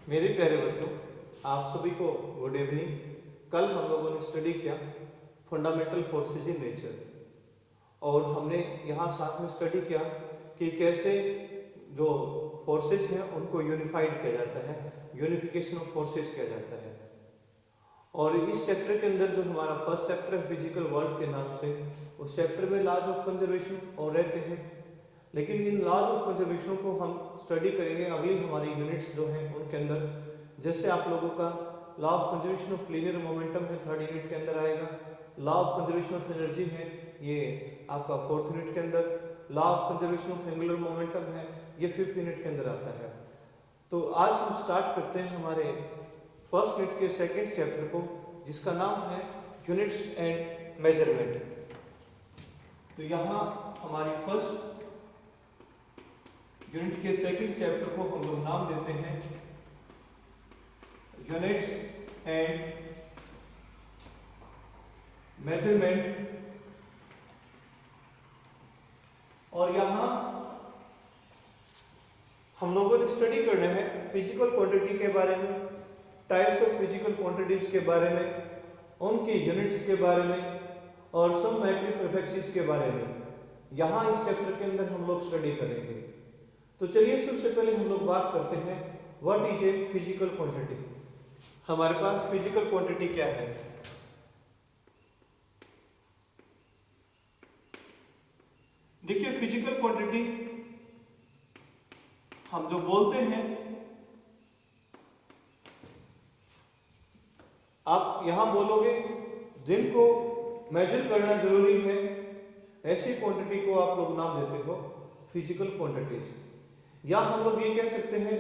मेरे प्यारे बच्चों, आप सभी को गुड इवनिंग। कल हम लोगों ने स्टडी किया फंडामेंटल फोर्सेज इन नेचर और हमने यहाँ साथ में स्टडी किया कि कैसे जो फोर्सेज हैं उनको यूनिफाइड किया जाता है, यूनिफिकेशन ऑफ फोर्सेज किया जाता है। और इस चैप्टर के अंदर जो हमारा फर्स्ट चैप्टर है फिजिकल वर्ल्ड के नाम से, उस चैप्टर में लॉज ऑफ कंजर्वेशन और रहते हैं। लेकिन इन लॉज ऑफ कंजर्वेशन को हम स्टडी करेंगे अगली हमारी यूनिट्स जो हैं उनके अंदर। जैसे आप लोगों का law of conservation of linear momentum है, थर्ड यूनिट के अंदर आएगा। Law of conservation of energy है, ये आपका फोर्थ यूनिट के अंदर। Law of conservation of angular momentum है, ये फिफ्थ यूनिट के अंदर आता है। तो आज हम स्टार्ट करते हैं हमारे फर्स्ट यूनिट के सेकेंड चैप्टर को, जिसका नाम है यूनिट्स एंड मेजरमेंट। तो यहाँ हमारी फर्स्ट यूनिट के सेकंड चैप्टर को हम लोग नाम देते हैं यूनिट्स एंड मेजरमेंट। और यहाँ हम लोगों ने स्टडी करना है फिजिकल क्वांटिटी के बारे में, टाइप्स ऑफ फिजिकल क्वांटिटीज के बारे में, उनकी यूनिट्स के बारे में और सम मैट्रिक प्रीफिक्सेस के बारे में। यहाँ इस चैप्टर के अंदर हम लोग स्टडी करेंगे। तो चलिए सबसे पहले हम लोग बात करते हैं what is a physical quantity. हमारे पास फिजिकल क्वांटिटी क्या है? देखिए, फिजिकल क्वांटिटी हम जो बोलते हैं, आप यहां बोलोगे जिनको मेजर करना जरूरी है, ऐसी क्वांटिटी को आप लोग नाम देते हो फिजिकल क्वांटिटीज। या हम लोग ये कह सकते हैं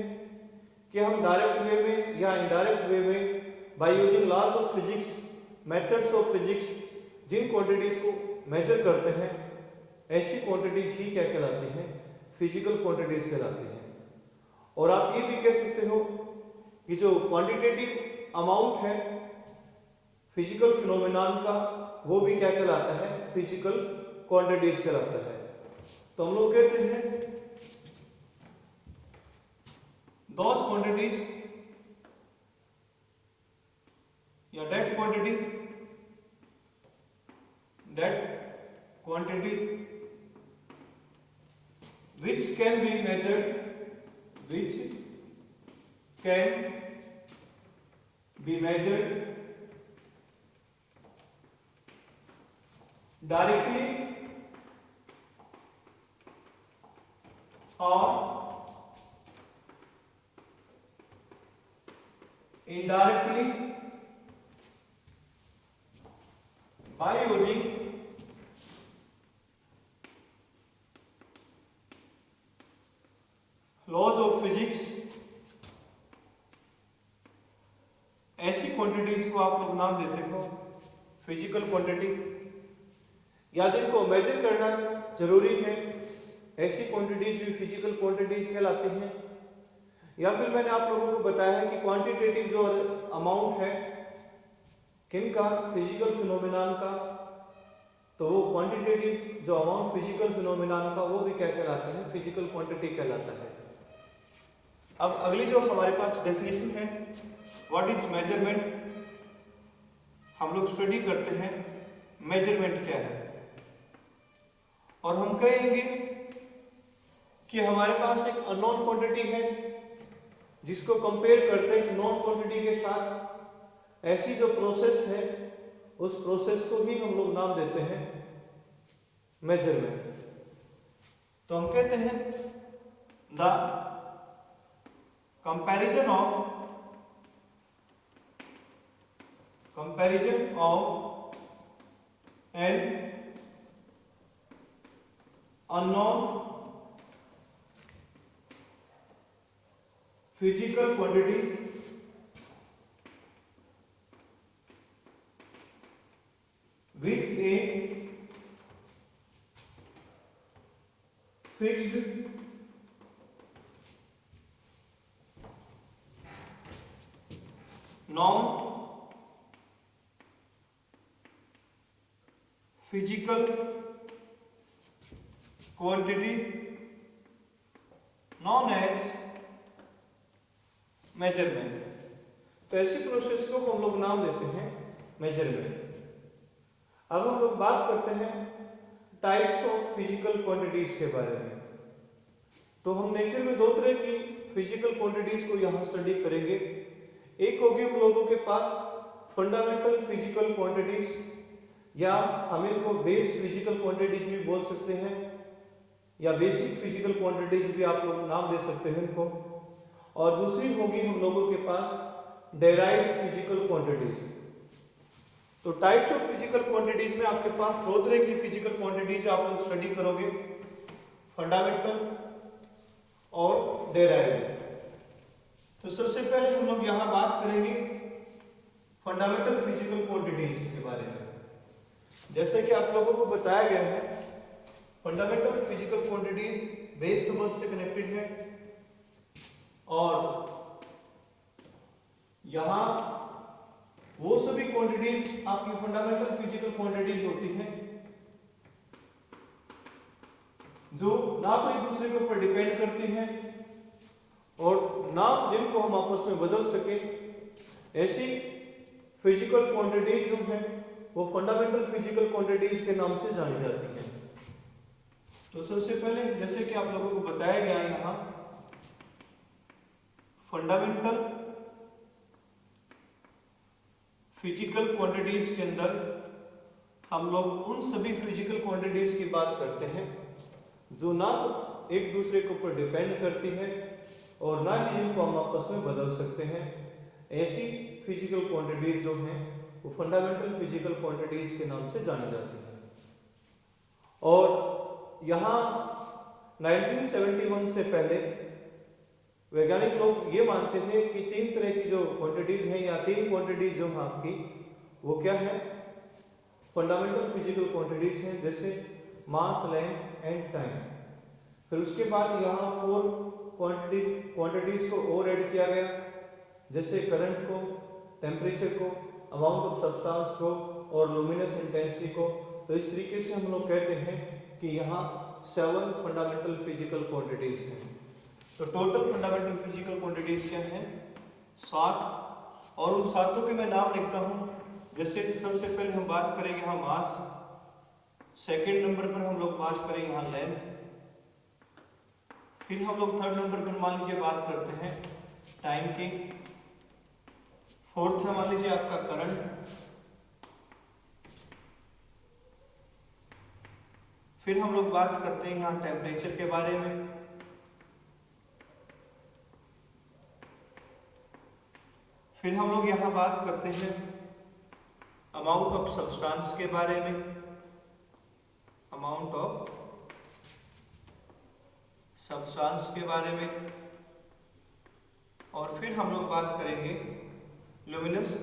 कि हम डायरेक्ट वे में या इनडायरेक्ट वे में by using laws of physics, methods of physics, जिन क्वांटिटीज को मेजर करते हैं, ऐसी क्वांटिटीज ही क्या कहलाती हैं? फिजिकल क्वांटिटीज कहलाती हैं। और आप ये भी कह सकते हो कि जो क्वांटिटेटिव अमाउंट है फिजिकल फिनोमेनन का, वो भी क्या कहलाता है? फिजिकल क्वांटिटीज कहलाता है। तो हम लोग कहते हैं those quantities या that quantity which can be measured, which can be measured directly or indirectly by using laws of physics. ऐसी क्वांटिटीज को आप लोग नाम देते हो फिजिकल क्वांटिटी। या जिनको मेजर करना जरूरी है, ऐसी क्वांटिटीज भी फिजिकल क्वांटिटीज कहलाती हैं। या फिर मैंने आप लोगों को बताया है कि क्वांटिटेटिव जो अमाउंट है किनका? फिजिकल फिनोमेनन का। तो वो क्वांटिटेटिव जो अमाउंट फिजिकल फिनोमेनन का, वो भी क्या कहलाता है? फिजिकल क्वांटिटी कहलाता है। अब अगली जो हमारे पास डेफिनेशन है व्हाट इज मेजरमेंट, हम लोग स्टडी करते हैं मेजरमेंट क्या है। और हम कहेंगे कि हमारे पास एक अननोन क्वांटिटी है जिसको कंपेयर करते हैं नॉन क्वांटिटी के साथ। ऐसी जो प्रोसेस है, उस प्रोसेस को ही हम लोग नाम देते हैं मेजरमेंट। तो हम कहते हैं the comparison of an unknown physical quantity with a fixed non physical quantity known as measurement. तो ऐसी प्रोसेस को हम लोग नाम देते हैं मेजरमेंट। अब हम लोग बात करते हैं टाइप्स ऑफ फिजिकल क्वांटिटीज के बारे में। तो हम नेचर में दो तरह की फिजिकल क्वांटिटीज को यहाँ स्टडी करेंगे। एक होगी हम लोगों के पास फंडामेंटल फिजिकल क्वांटिटीज, या हम इनको बेस फिजिकल क्वांटिटीज भी बोल सकते हैं, या बेसिक फिजिकल क्वांटिटीज भी आप लोग नाम दे सकते हैं इनको। और दूसरी होगी हम लोगों के पास डेराइव्ड फिजिकल क्वांटिटीज। तो टाइप्स ऑफ फिजिकल क्वांटिटीज में आपके पास दो तरह की फिजिकल क्वांटिटीज आप लोग स्टडी करोगे, फंडामेंटल और डेराइव्ड। तो सबसे पहले हम लोग यहाँ बात करेंगे फंडामेंटल फिजिकल क्वांटिटीज के बारे में। जैसे कि आप लोगों को बताया गया है, फंडामेंटल फिजिकल क्वांटिटीज बेस संबंध से कनेक्टेड है, और यहां वो सभी क्वांटिटीज आपकी फंडामेंटल फिजिकल क्वांटिटीज होती हैं जो ना तो एक दूसरे के ऊपर डिपेंड करती हैं और ना जिनको हम आपस में बदल सके। ऐसी फिजिकल क्वांटिटीज जो हैं वो फंडामेंटल फिजिकल क्वांटिटीज के नाम से जानी जाती हैं। तो सबसे पहले जैसे कि आप लोगों को बताया गया है यहाँ, फंडामेंटल फिजिकल क्वांटिटीज के अंदर हम लोग उन सभी फिजिकल क्वांटिटीज की बात करते हैं जो ना तो एक दूसरे के ऊपर डिपेंड करती है और ना ही जिनको हम आपस में बदल सकते हैं। ऐसी फिजिकल क्वांटिटीज जो हैं वो फंडामेंटल फिजिकल क्वांटिटीज के नाम से जानी जाती हैं। और यहाँ 1971 से पहले वैज्ञानिक लोग ये मानते थे कि तीन तरह की जो क्वांटिटीज हैं या तीन क्वांटिटीज जो हैं आपकी, वो क्या है, फंडामेंटल फिजिकल क्वांटिटीज हैं, जैसे मास, लेंथ एंड टाइम। फिर उसके बाद यहाँ 4 क्वांटिटीज को और ऐड किया गया, जैसे करंट को, टेम्परेचर को, अमाउंट ऑफ सब्सटेंस को और लुमिनस इंटेंसिटी को। तो इस तरीके से हम लोग कहते हैं कि यहाँ 7 फंडामेंटल फिजिकल क्वांटिटीज हैं। तो टोटल फंडामेंटल फिजिकल क्वांटिटीज क्या हैं, 7। और उन सातों के मैं नाम लिखता हूँ। जैसे सबसे पहले हम बात करें यहाँ मास, सेकेंड नंबर पर हम लोग बात करें यहाँ लेंथ, फिर हम लोग थर्ड नंबर पर मान लीजिए बात करते हैं टाइम की, फोर्थ है मान लीजिए आपका करंट, फिर हम लोग बात करते हैं यहाँ टेम्परेचर के बारे में, फिर हम लोग यहाँ बात करते हैं अमाउंट ऑफ सब्सटेंस के बारे में, अमाउंट ऑफ सब्सटेंस के बारे में, और फिर हम लोग बात करेंगे लुमिनस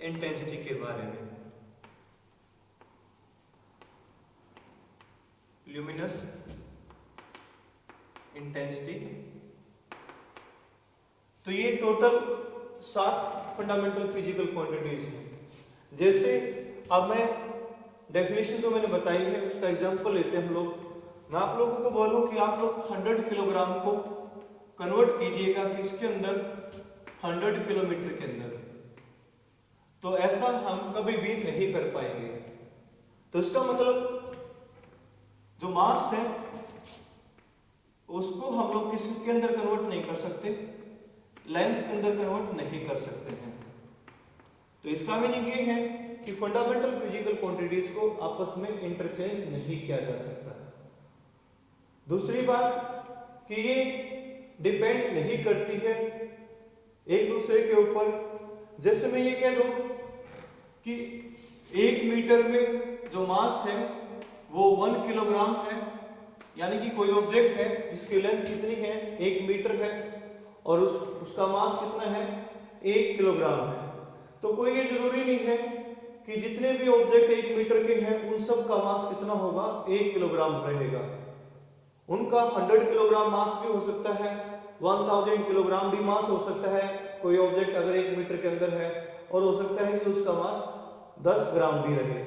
इंटेंसिटी के बारे में, लुमिनस इंटेंसिटी। तो ये टोटल 7 फंडामेंटल फिजिकल क्वांटिटीज हैं। जैसे अब मैं डेफिनेशन जो मैंने बताई है उसका एग्जांपल लेते हैं हम लोग। मैं आप लोगों को बोलूं कि आप लोग 100 किलोग्राम को कन्वर्ट कीजिएगा किसके अंदर, 100 किलोमीटर के अंदर, तो ऐसा हम कभी भी नहीं कर पाएंगे। तो इसका मतलब जो मास है उसको हम लोग किसके अंदर कन्वर्ट नहीं कर सकते, लेंथ के अंदर कन्वर्ट नहीं कर सकते हैं। तो इसका मीनिंग ये है कि फंडामेंटल फिजिकल क्वांटिटीज को आपस में इंटरचेंज नहीं किया जा सकता। दूसरी बात कि ये डिपेंड नहीं करती है एक दूसरे के ऊपर। जैसे मैं ये कह दूं कि 1 मीटर में जो मास है वो 1 किलोग्राम है, यानी कि कोई ऑब्जेक्ट है जिसकी लेंथ कितनी है, 1 मीटर है, और उसका मास कितना है, 1 किलोग्राम है। तो कोई ये जरूरी नहीं है कि जितने भी ऑब्जेक्ट 1 मीटर के हैं उन सब का मास कितना होगा, 1 किलोग्राम रहेगा। उनका 100 किलोग्राम मास भी हो सकता है, 1000 किलोग्राम भी मास हो सकता है कोई ऑब्जेक्ट अगर 1 मीटर के अंदर है, और हो सकता है कि उसका मास 10 ग्राम भी रहे।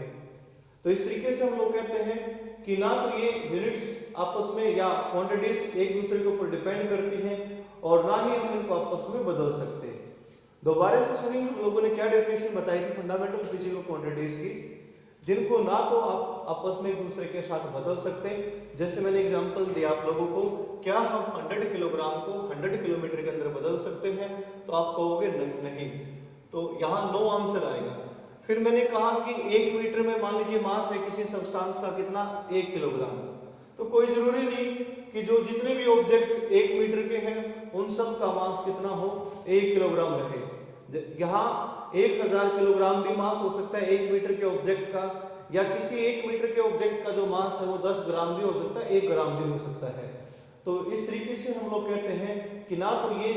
तो इस तरीके से हम लोग कहते हैं कि ना तो ये यूनिट्स आपस में या क्वांटिटीज एक दूसरे के ऊपर डिपेंड करती हैं और ना ही हम इनको आपस में बदल सकते हैं। दोबारा से सुनिए, हम लोगों ने क्या डेफिनेशन बताई थी फंडामेंटल फिजिकल क्वांटिटीज की, जिनको ना तो आप आपस में एक दूसरे के साथ बदल सकते हैं। जैसे मैंने एग्जांपल दिया आप लोगों को, क्या हम 100 किलोग्राम को 100 किलोमीटर के अंदर बदल सकते हैं? तो आप कहोगे नहीं, तो यहाँ नो आंसर आएगा। फिर मैंने कहा कि 1 मीटर में मान लीजिए मास है किसी सब्सटेंस का कितना, 1 किलोग्राम। तो कोई जरूरी नहीं कि जो जितने भी ऑब्जेक्ट 1 मीटर के हैं उन सब का मास कितना हो, 1 किलोग्राम रहे। यहाँ 1000 किलोग्राम भी मास हो सकता है 1 मीटर के ऑब्जेक्ट का, या किसी 1 मीटर के ऑब्जेक्ट का जो मास है वो 10 ग्राम भी हो सकता है, 1 ग्राम भी हो सकता है। तो इस तरीके से हम लोग कहते हैं कि ना तो ये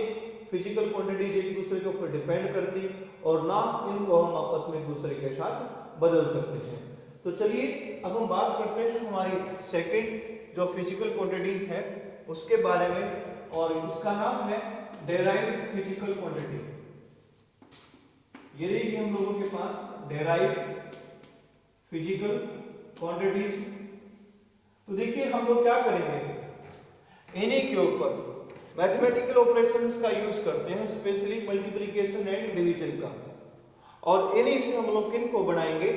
फिजिकल क्वांटिटीज एक दूसरे के ऊपर डिपेंड करती और ना इनको हम आपस में एक दूसरे के साथ बदल सकते हैं। तो चलिए अब हम बात करते हैं हमारी सेकंड जो फिजिकल क्वांटिटी है उसके बारे में, और इसका नाम है डेराइव्ड फिजिकल क्वांटिटी। ये रहेगी हम लोगों के पास डेराइव्ड फिजिकल क्वांटिटीज। तो देखिए हम लोग क्या करेंगे, इन्हीं के ऊपर मैथमेटिकल ऑपरेशंस का यूज करते हैं, स्पेशली मल्टीप्लिकेशन एंड डिवीजन का, और इन्हीं से हम लोग किन को बनाएंगे,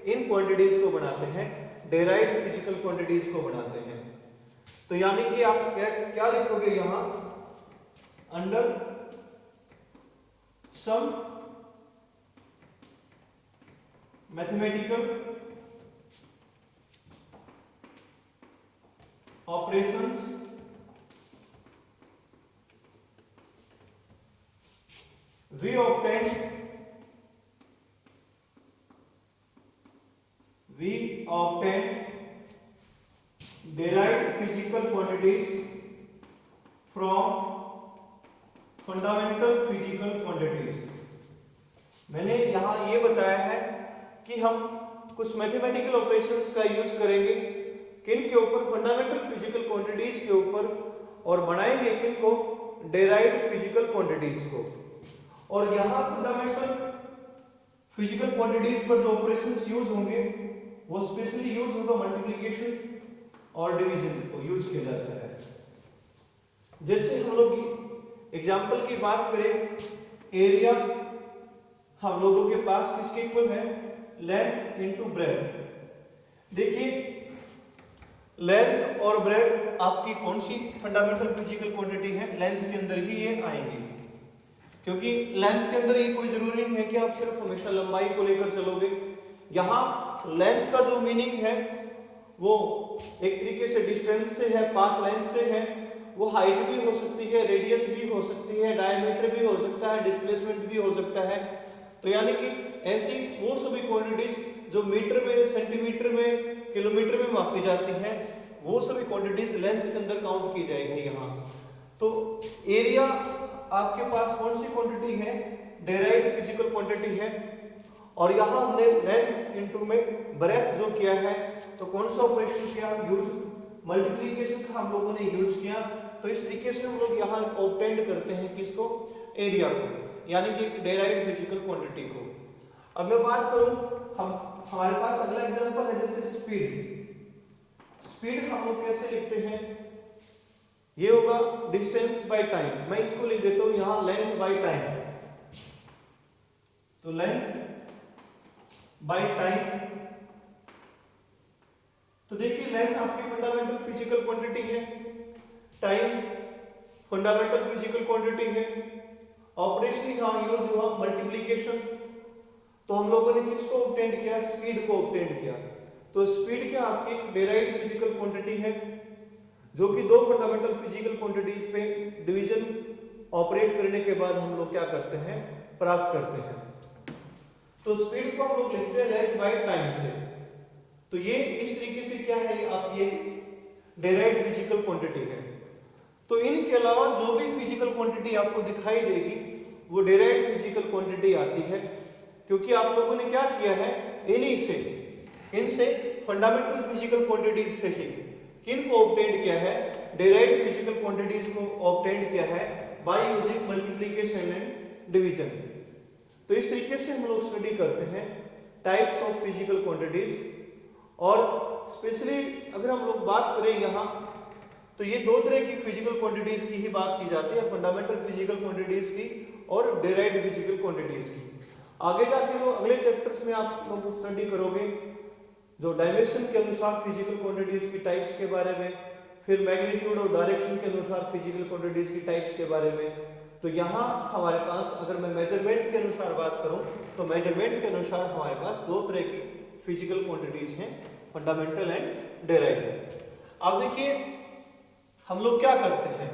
इन क्वांटिटीज को बनाते हैं, डेराइव्ड फिजिकल क्वांटिटीज को बनाते हैं। तो यानी कि आप क्या लिखोगे यहां, under some mathematical operations we obtain derived physical quantities from fundamental physical quantities। मैंने यहां ये बताया है कि हम कुछ मैथमेटिकल ऑपरेशंस का यूज करेंगे किन के ऊपर, फंडामेंटल फिजिकल क्वांटिटीज के ऊपर, और बनाएंगे किन को, डेराइव्ड फिजिकल क्वांटिटीज को। और यहां फंडामेंटल फिजिकल क्वांटिटीज पर जो ऑपरेशंस यूज होंगे वो स्पेशली यूज होगा मल्टीप्लिकेशन और डिवीजन को यूज किया जाता है। जैसे हम लोग एग्जांपल की बात करें, एरिया हम लोगों के पास किसके इक्वल है, लेंथ इनटू ब्रेथ। देखिए लेंथ और ब्रेथ आपकी कौन सी फंडामेंटल फिजिकल क्वांटिटी है, लेंथ के अंदर ही ये आएंगी, क्योंकि लेंथ के अंदर ये कोई जरूरी नहीं है कि आप सिर्फ हमेशा लंबाई को लेकर चलोगे। यहाँ लेंथ का जो मीनिंग है वो एक तरीके से डिस्टेंस से है, पाथ लेंथ से है, वो हाइट भी हो सकती है, रेडियस भी हो सकती है, डायमीटर भी हो सकता है, डिस्प्लेसमेंट भी हो सकता है। तो यानी कि ऐसी वो सभी क्वांटिटीज जो मीटर में, सेंटीमीटर में, किलोमीटर में मापी जाती हैं, वो सभी क्वांटिटीज लेंथ के अंदर काउंट की जाएगी यहाँ। तो एरिया आपके पास कौन सी क्वांटिटी है, डेराइव्ड फिजिकल क्वांटिटी है, और यहां हमने लेंथ इनटू में ब्रेथ जो किया है, तो कौन सा ऑपरेशन किया, यूज मल्टीप्लिकेशन का हम लोगों ने यूज किया। तो इस तरीके से हम लोग यहाँ ऑब्टेंड करते हैं किसको, एरिया को, यानी कि डेराइव्ड फिजिकल क्वांटिटी को। अब मैं बात करूं, हमारे पास अगला एग्जांपल है जैसे स्पीड। स्पीड हम लोग कैसे लिखते हैं, ये होगा डिस्टेंस बाय टाइम। मैं इसको लिख देता हूं यहां लेंथ बाय टाइम। तो लेंथ बाय टाइम, तो देखिए लेंथ आपकी फंडामेंटल फिजिकल क्वांटिटी है, टाइम फंडामेंटल फिजिकल क्वांटिटी है, ऑपरेशन यहां यूज हुआ मल्टीप्लिकेशन। तो हम लोगों ने किसको ऑब्टेंड किया, स्पीड को ऑब्टेंड किया। तो स्पीड क्या आपकी डेराइव्ड फिजिकल क्वांटिटी है, जो कि दो फंडामेंटल फिजिकल क्वांटिटीज पे डिवीजन ऑपरेट करने के बाद हम लोग क्या करते हैं, प्राप्त करते हैं। तो स्पीड को हम लोग लिखते हैं लेंथ बाय टाइम से। तो ये इस तरीके से क्या है, आप ये डेराइव्ड फिजिकल क्वांटिटी है। तो इनके अलावा जो भी फिजिकल क्वांटिटी आपको दिखाई देगी वो डेराइव्ड फिजिकल क्वांटिटी आती है, क्योंकि आप लोगों ने क्या किया है, इनसे फंडामेंटल फिजिकल क्वांटिटीज से ही किन को ऑब्टेंड किया है, डेराइव्ड फिजिकल क्वांटिटीज को ऑब्टेंड किया है by using multiplication and division. तो इस तरीके से हम लोग स्टडी करते हैं टाइप्स ऑफ फिजिकल क्वांटिटीज। और स्पेशली अगर हम लोग बात करें यहाँ तो ये दो तरह की फिजिकल क्वांटिटीज की ही बात की जाती है, फंडामेंटल फिजिकल क्वांटिटीज की और डेराइव्ड फिजिकल क्वांटिटीज की। आगे जाके जो अगले चैप्टर्स में आप लोग स्टडी करोगे जो डायमेंशन के अनुसार फिजिकल क्वांटिटीज की टाइप्स के बारे में, फिर मैग्नीट्यूड और डायरेक्शन के अनुसार फिजिकल क्वांटिटीज की टाइप्स के बारे में। तो यहाँ हमारे पास अगर मैं मेजरमेंट के अनुसार बात करूं तो मेजरमेंट के अनुसार हमारे पास दो तरह की फिजिकल क्वांटिटीज हैं, फंडामेंटल एंड डेराइव्ड। अब देखिए हम लोग क्या करते हैं,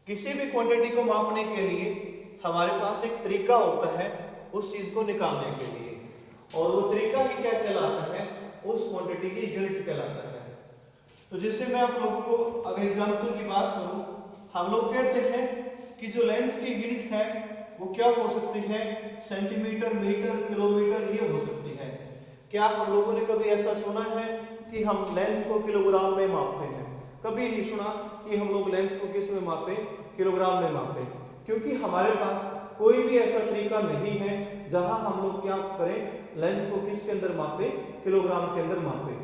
किसी भी क्वांटिटी को मापने के लिए हमारे पास एक तरीका होता है उस चीज को निकालने के लिए, और वो तरीका ही क्या कहलाता है, उस क्वांटिटी की यूनिट कहलाता है। तो जैसे मैं आप लोगों को अगर एग्जांपल की बात करूं, हम लोग कहते हैं कि जो लेंथ की यूनिट है वो क्या हो सकती है, सेंटीमीटर, मीटर, किलोमीटर ये हो सकती है। क्या हम लोगों ने कभी ऐसा सुना है कि हम लेंथ को किलोग्राम में मापते हैं? कभी नहीं सुना कि हम लोग लेंथ को किस में मापें, किलोग्राम में मापें, क्योंकि हमारे पास कोई भी ऐसा तरीका नहीं है जहां हम लोग क्या करें, लेंथ को किसके अंदर मापें, किलोग्राम के अंदर मापें।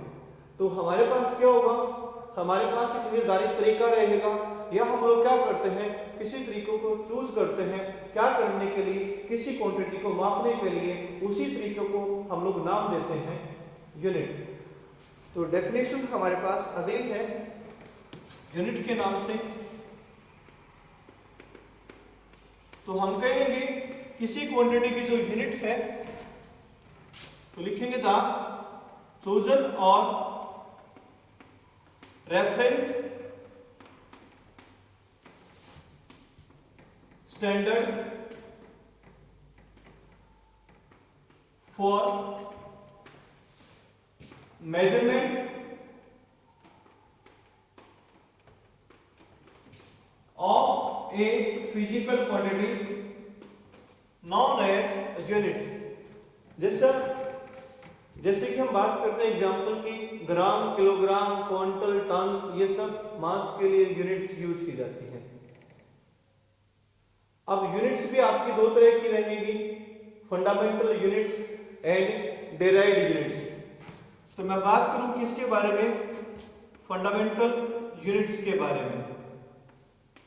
तो हमारे पास क्या होगा, हमारे पास एक निर्धारित तरीका रहेगा, या हम लोग क्या करते हैं, किसी तरीके को चूज करते हैं क्या करने के लिए, किसी क्वांटिटी को मापने के लिए, उसी तरीके को हम लोग नाम देते हैं यूनिट। तो डेफिनेशन हमारे पास अगली है यूनिट के नाम से। तो हम कहेंगे किसी क्वांटिटी की जो यूनिट है तो लिखेंगे द चोजन और reference standard for measurement of a physical quantity known as unit. जैसे कि हम बात करते हैं एग्जांपल की, ग्राम, किलोग्राम, क्विंटल, टन, ये सब मास के लिए यूनिट्स यूज की जाती हैं। अब यूनिट्स भी आपकी दो तरह की रहेंगी, fundamental units and derived units. तो मैं बात करूं किसके बारे में, फंडामेंटल यूनिट्स के बारे में।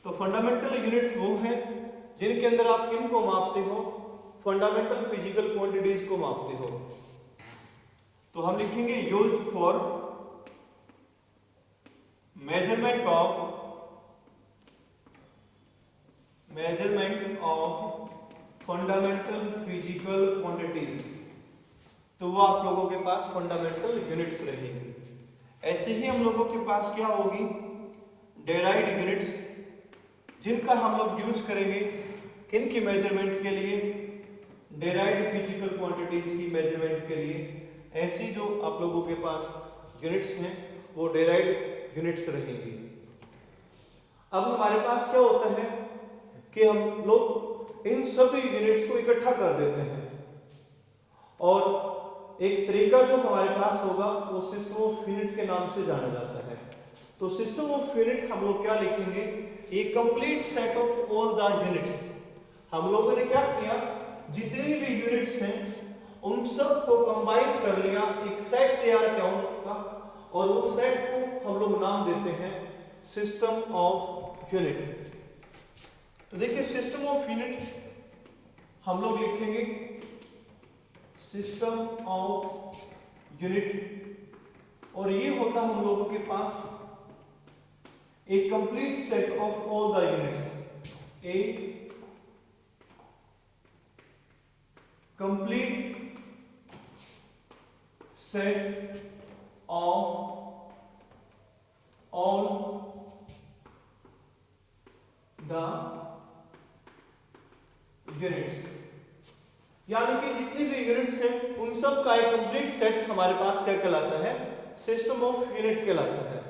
तो फंडामेंटल यूनिट्स वो हैं जिनके अंदर आप किन को मापते हो, फंडामेंटल फिजिकल क्वांटिटीज को मापते हो। तो हम लिखेंगे used for measurement of fundamental physical quantities. तो वो आप लोगों के पास फंडामेंटल यूनिट्स रहेंगी। ऐसे ही हम लोगों के पास क्या होगी, डेराइव्ड यूनिट्स, जिनका हम लोग यूज करेंगे किन की मेजरमेंट के लिए, डेराइव्ड फिजिकल क्वांटिटीज की मेजरमेंट के लिए। ऐसी जो आप लोगों के पास यूनिट्स हैं वो डेराइव्ड यूनिट्स रहेंगी। अब हमारे पास क्या होता है कि हम लोग इन सभी यूनिट्स को इकट्ठा कर देते हैं, और एक तरीका जो हमारे पास होगा वो सिस्टम ऑफ यूनिट के नाम से जाना जाता है। तो सिस्टम ऑफ यूनिट हम लोग क्या लिखेंगे, a complete set of all the units. हम लोगों ने क्या किया, जितनी भी यूनिट्स हैं उन सब को कंबाइन कर लिया, एक सेट तैयार किया उनका, और वो सेट को हम लोग नाम देते हैं सिस्टम ऑफ यूनिट। तो देखिए सिस्टम ऑफ यूनिट हम लोग लिखेंगे सिस्टम ऑफ यूनिट, और ये होता हम लोगों के पास एक complete set of all the units, A complete set of all the units, यानी कि जितनी भी यूनिट्स हैं उन सब का एक कंप्लीट सेट हमारे पास क्या कहलाता है, सिस्टम ऑफ यूनिट कहलाता है।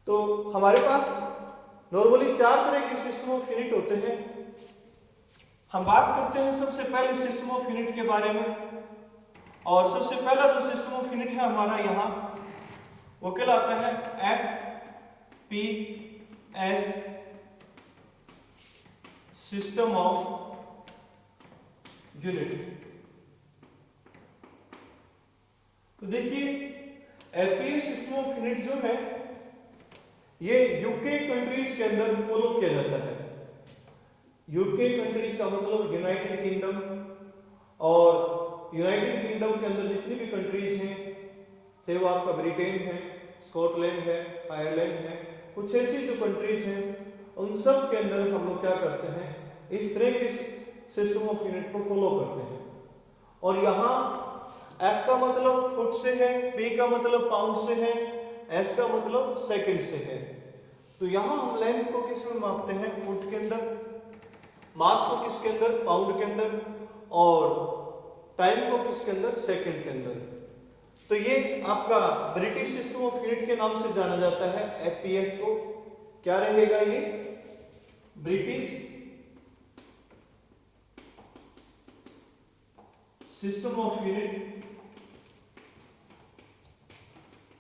तो हमारे पास नॉर्मली चार तरह के सिस्टम ऑफ यूनिट होते हैं। हम बात करते हैं सबसे पहले सिस्टम ऑफ यूनिट के बारे में, और सबसे पहला जो सिस्टम ऑफ यूनिट है हमारा यहाँ वो कहलाता है FPS, सिस्टम ऑफ यूनिट। तो देखिए एफपीएस सिस्टम ऑफ यूनिट जो है ये यूके कंट्रीज के अंदर फॉलो किया जाता है। यूके कंट्रीज का मतलब यूनाइटेड किंगडम, और यूनाइटेड किंगडम के अंदर जितनी भी कंट्रीज हैं, चाहे वो आपका ब्रिटेन है, स्कॉटलैंड है, आयरलैंड है, कुछ ऐसी जो कंट्रीज हैं, उन सब के अंदर हम लोग क्या करते हैं, इस तरह के सिस्टम ऑफ यूनिट को फॉलो करते हैं। और यहाँ एफ का मतलब फुट से है, पी का मतलब पाउंड से है, एस का मतलब सेकंड से है। तो यहाँ हम लेंथ को किस में मापते हैं, फुट के अंदर, मास को किसके अंदर, पाउंड के अंदर, और टाइम को किसके अंदर, सेकंड के अंदर। तो ये आपका ब्रिटिश सिस्टम ऑफ यूनिट के नाम से जाना जाता है, एफपीएस को। क्या रहेगा ये, ब्रिटिश सिस्टम ऑफ यूनिट,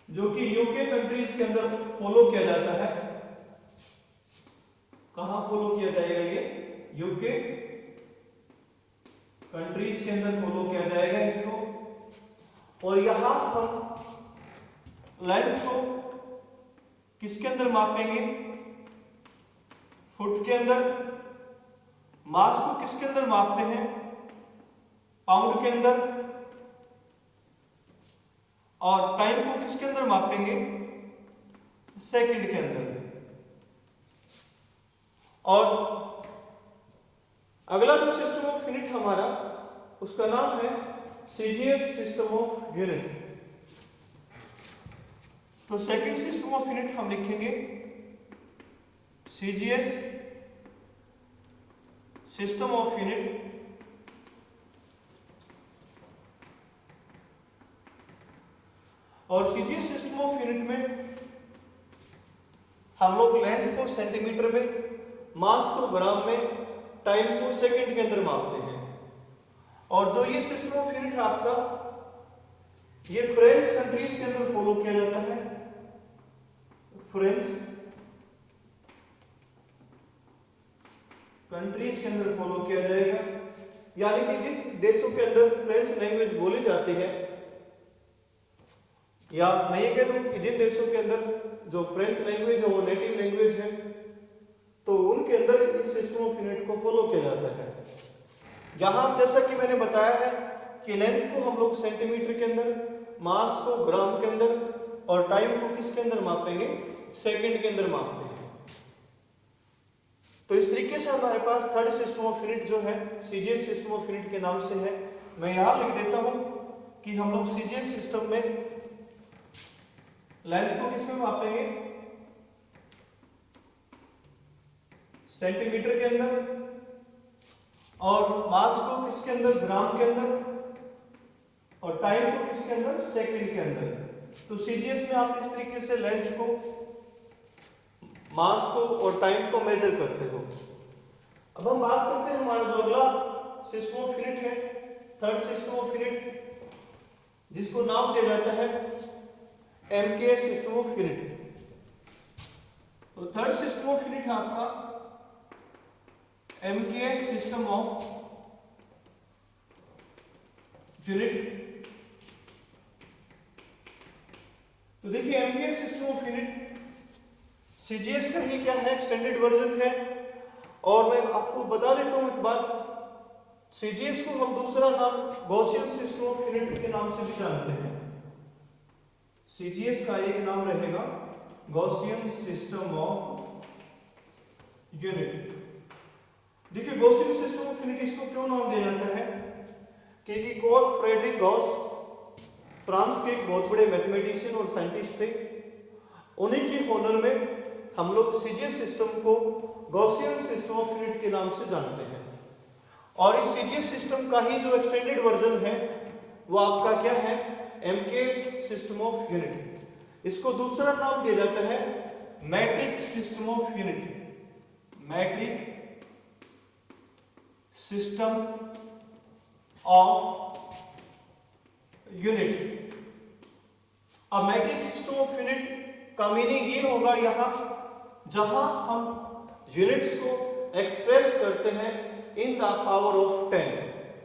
जो कि यूके कंट्रीज के अंदर फॉलो किया जाता है। कहां फॉलो किया जाएगा ये, यूके कंट्रीज के अंदर फॉलो किया जाएगा इसको। और यहां हम लेंथ को किसके अंदर मापेंगे, फुट के अंदर, मास को किसके अंदर मापते हैं, पाउंड के अंदर, और टाइम को किसके अंदर मापेंगे, सेकंड के अंदर। और अगला जो सिस्टम ऑफ यूनिट हमारा, उसका नाम है सीजीएस सिस्टम ऑफ यूनिट। तो सेकंड सिस्टम ऑफ यूनिट हम लिखेंगे सीजीएस सिस्टम ऑफ यूनिट। और सीजीएस सिस्टम ऑफ यूनिट में हम लोग लेंथ को सेंटीमीटर में, मास को ग्राम में, टाइम को सेकंड के अंदर मापते हैं। और जो ये सिस्टम ऑफ यूनिट है आपका, ये फ्रेंच कंट्रीज के अंदर फॉलो किया जाता है। फ्रेंच कंट्रीज के अंदर फॉलो किया जाएगा, यानी कि जिन देशों के अंदर फ्रेंच लैंग्वेज बोली जाती है, या मैं ये कह दूं कि जिन देशों के अंदर जो फ्रेंच लैंग्वेज है वो नेटिव लैंग्वेज है, तो उनके अंदर इस सिस्टम ऑफ यूनिट को फॉलो किया जाता है। यहां जैसा कि मैंने बताया है कि लेंथ को हम लोग सेंटीमीटर के अंदर, मास को ग्राम के अंदर, और टाइम को किसके अंदर मापेंगे, सेकंड के अंदर मापते हैं। तो इस तरीके से हमारे पास थर्ड सिस्टम ऑफ यूनिट जो है सीजीएस सिस्टम ऑफ यूनिट के नाम से है। मैं यहां लिख देता हूं कि हम लोग सीजीएस सिस्टम में लेंथ को किसमें मापेंगे, सेंटीमीटर के अंदर, और मास को किसके अंदर, ग्राम के अंदर, और टाइम को किसके अंदर, सेकंड के अंदर। तो सीजीएस में आप इस तरीके से लेंथ को, मास को और टाइम को मेजर करते हो। अब हम बात करते हैं हमारा जो अगला सिस्टम ऑफ यूनिट है, थर्ड सिस्टम ऑफ यूनिट, जिसको नाम दिया जाता है एमकेएस सिस्टम ऑफ यूनिट। तो थर्ड सिस्टम ऑफ यूनिट है आपका एमकेएस सिस्टम ऑफ यूनिट। तो देखिए MKS system of unit CGS का ही क्या है, एक्सटेंडेड वर्जन है। और मैं आपको बता देता हूं एक बात, सीजीएस को हम दूसरा नाम गॉसियन सिस्टम ऑफ यूनिट के नाम से भी जानते हैं। सीजीएस का एक नाम रहेगा गॉसियन सिस्टम ऑफ यूनिट। देखिए गॉसियन सिस्टम ऑफ यूनिट इसको क्यों नाम दिया जाता है, क्योंकि कार्ल फ्रेडरिक गॉस फ्रांस के एक बहुत बड़े मैथमेटिशियन और साइंटिस्ट थे। उन्हीं के ऑनर में हम लोग सीजीएस सिस्टम को गॉसियन सिस्टम ऑफ यूनिट के नाम से जानते हैं। और इस सीजीएस सिस्टम का ही जो एक्सटेंडेड वर्जन है वो आपका क्या है, एमकेएस सिस्टम ऑफ यूनिट। इसको दूसरा नाम दिया जाता है matric system of unit, matric system of unit. अब मैट्रिक सिस्टम ऑफ यूनिट का मीनिंग ये होगा यहां जहां हम यूनिट्स को एक्सप्रेस करते हैं इन द पावर ऑफ 10,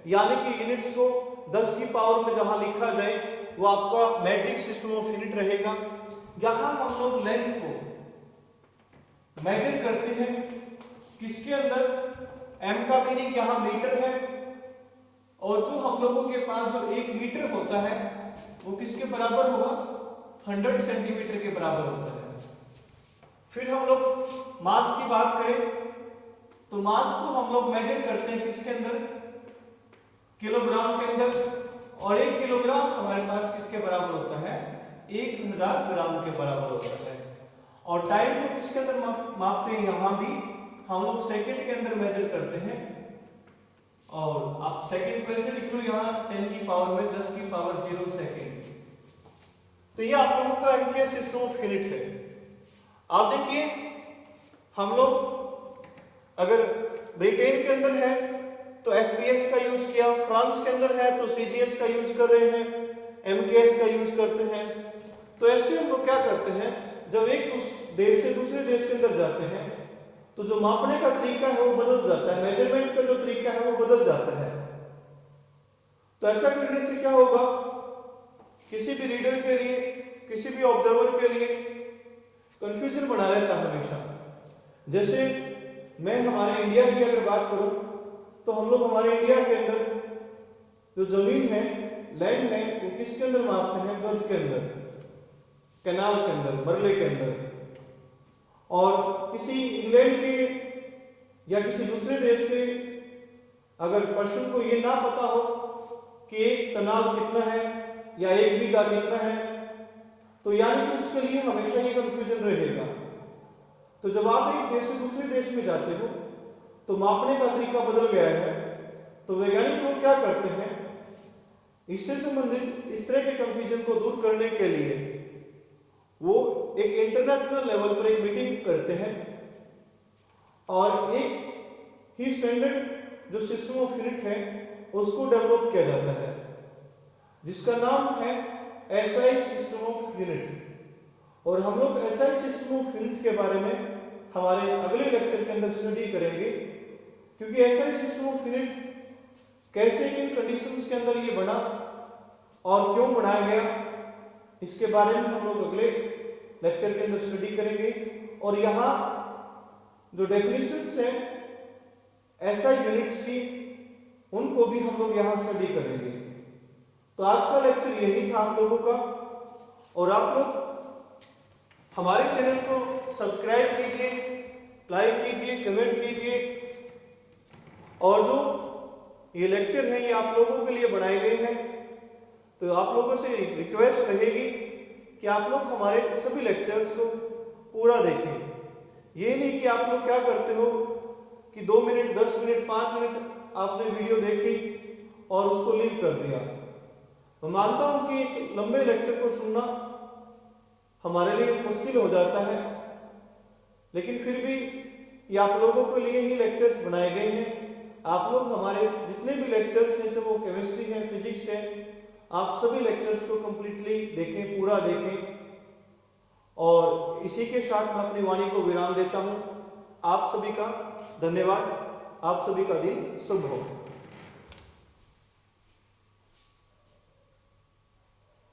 यानी कि यूनिट्स को 10 की पावर में जहां लिखा जाए वो आपका मैट्रिक सिस्टम ऑफ यूनिट रहेगा। यहां हम लोग लेंथ को मेजर करते हैं किसके अंदर, m का मीनिंग यहाँ मीटर है, और जो हम लोगों के पास जो 1 मीटर होता है वो किसके बराबर होगा, 100 सेंटीमीटर के बराबर होता है। फिर हम लोग मास की बात करें तो मास को हम लोग मेजर करते हैं किसके अंदर, किलोग्राम के अंदर, और 1 किलोग्राम हमारे पास किसके बराबर होता है, 1000 ग्राम के बराबर होता है। और टाइम को किसके अंदर मापते हैं, यहां भी हम लोग सेकंड के अंदर मेजर करते हैं, और आप सेकंड को ऐसे लिख लो यहाँ 10 की पावर में 10 की पावर 0 सेकंड। तो ये आप लोगों का एमकेएस सिस्टम ऑफ यूनिट है। आप देखिए हम लोग अगर ब्रिटेन के अंदर है तो एफपीएस का यूज किया, फ्रांस के अंदर है तो सीजीएस का यूज कर रहे हैं, एमकेएस का यूज करते हैं। तो ऐसे हम लोग क्या करते हैं, जब एक देश से दूसरे देश के अंदर जाते हैं तो जो मापने का तरीका है वो बदल जाता है, मेजरमेंट का जो तरीका है वो बदल जाता है। तो ऐसा करने से क्या होगा, किसी भी रीडर के लिए, किसी भी ऑब्जर्वर के लिए कंफ्यूजन बना रहता है हमेशा। जैसे मैं हमारे इंडिया की अगर बात करूं तो हम लोग हमारे इंडिया के अंदर जो जमीन है, लैंड है, वो किसके अंदर मापते हैं, गज के अंदर, कैनाल के अंदर, मरले के अंदर। और किसी इंग्लैंड के या किसी दूसरे देश के अगर पर्सन को ये ना पता हो कि एक कनाल कितना है या एक बीघा कितना है, तो यानी कि उसके लिए हमेशा ये कंफ्यूजन रहेगा। तो जब आप एक देश से दूसरे देश में जाते हो तो मापने का तरीका बदल गया है, तो वैज्ञानिक लोग क्या करते हैं, इससे संबंधित इस तरह के कंफ्यूजन को दूर करने के लिए वो एक इंटरनेशनल लेवल पर एक मीटिंग करते हैं और एक ही स्टैंडर्ड जो सिस्टम ऑफ यूनिट है उसको डेवलप किया जाता है, जिसका नाम है एसआई सिस्टम ऑफ यूनिट। और हम लोग एसआई सिस्टम ऑफ यूनिट के बारे में हमारे अगले लेक्चर के अंदर स्टडी करेंगे, क्योंकि एसआई सिस्टम ऑफ यूनिट कैसे, किन कंडीशंस के अंदर ये बना और क्यों बनाया गया, इसके बारे में हम लोग अगले लेक्चर के अंदर स्टडी करेंगे। और यहाँ जो डेफिनेशंस हैं एसआई यूनिट्स की, उनको भी हम लोग यहाँ स्टडी करेंगे। तो आज का लेक्चर यही था आप लोगों का, और आप लोग हमारे चैनल को सब्सक्राइब कीजिए, लाइक कीजिए, कमेंट कीजिए, और जो ये लेक्चर हैं ये आप लोगों के लिए बनाए गए हैं। तो आप लोगों से रिक्वेस्ट रहेगी कि आप लोग हमारे सभी लेक्चर्स को पूरा देखें। ये नहीं कि आप लोग क्या करते हो कि 2 मिनट, 10 मिनट, 5 मिनट आपने वीडियो देखी और उसको लीव कर दिया। मैं मानता हूं कि एक लंबे लेक्चर को सुनना हमारे लिए मुश्किल हो जाता है, लेकिन फिर भी ये आप लोगों के लिए ही लेक्चर्स बनाए गए हैं। आप लोग हमारे जितने भी लेक्चर्स हैं, चाहे वो केमिस्ट्री है, फिजिक्स है, आप सभी लेक्चर्स को कंप्लीटली देखें, पूरा देखें। और इसी के साथ मैं अपनी वाणी को विराम देता हूं। आप सभी का धन्यवाद। आप सभी का दिन शुभ हो।